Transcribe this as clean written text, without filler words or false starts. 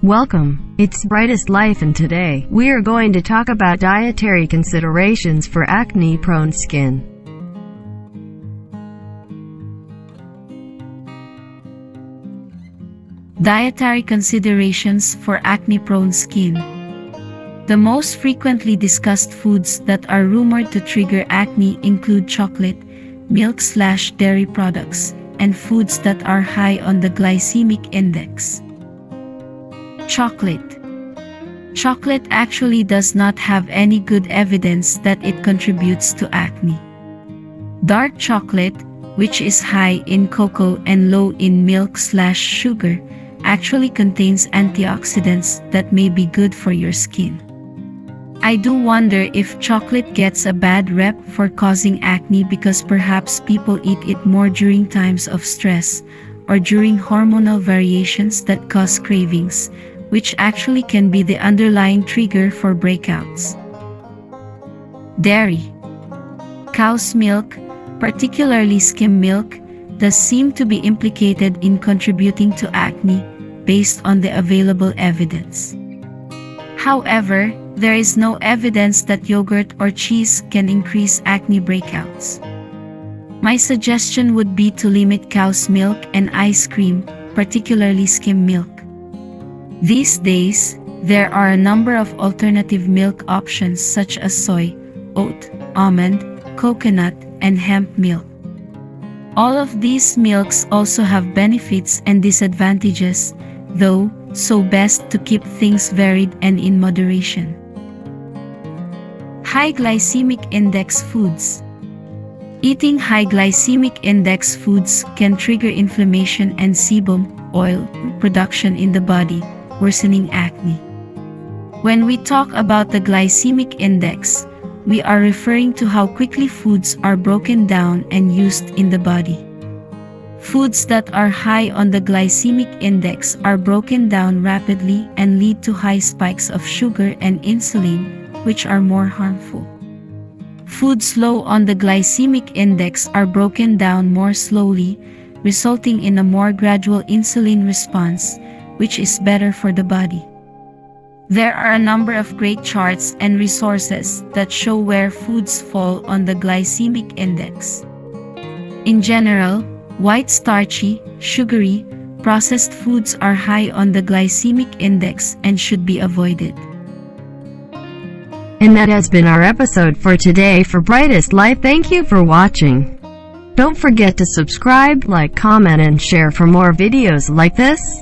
Welcome, it's Brightest Life, and today, we are going to talk about dietary considerations for acne-prone skin. Dietary considerations for acne-prone skin. The most frequently discussed foods that are rumored to trigger acne include chocolate, milk/dairy products, and foods that are high on the glycemic index. Chocolate. Chocolate actually does not have any good evidence that it contributes to acne. Dark chocolate, which is high in cocoa and low in milk/sugar, actually contains antioxidants that may be good for your skin. I do wonder if chocolate gets a bad rep for causing acne because perhaps people eat it more during times of stress or during hormonal variations that cause cravings, which actually can be the underlying trigger for breakouts. Dairy. Cow's milk, particularly skim milk, does seem to be implicated in contributing to acne based on the available evidence. However, there is no evidence that yogurt or cheese can increase acne breakouts. My suggestion would be to limit cow's milk and ice cream, particularly skim milk. These days, there are a number of alternative milk options such as soy, oat, almond, coconut, and hemp milk. All of these milks also have benefits and disadvantages, though, so best to keep things varied and in moderation. High glycemic index foods. Eating high glycemic index foods can trigger inflammation and sebum, oil, production in the body, worsening acne. When we talk about the glycemic index, we are referring to how quickly foods are broken down and used in the body. Foods that are high on the glycemic index are broken down rapidly and lead to high spikes of sugar and insulin, which are more harmful. Foods low on the glycemic index are broken down more slowly, resulting in a more gradual insulin response, which is better for the body. There are a number of great charts and resources that show where foods fall on the glycemic index. In general, white starchy, sugary, processed foods are high on the glycemic index and should be avoided. And that has been our episode for today for Brightest Life. Thank you for watching. Don't forget to subscribe, like, comment, and share for more videos like this.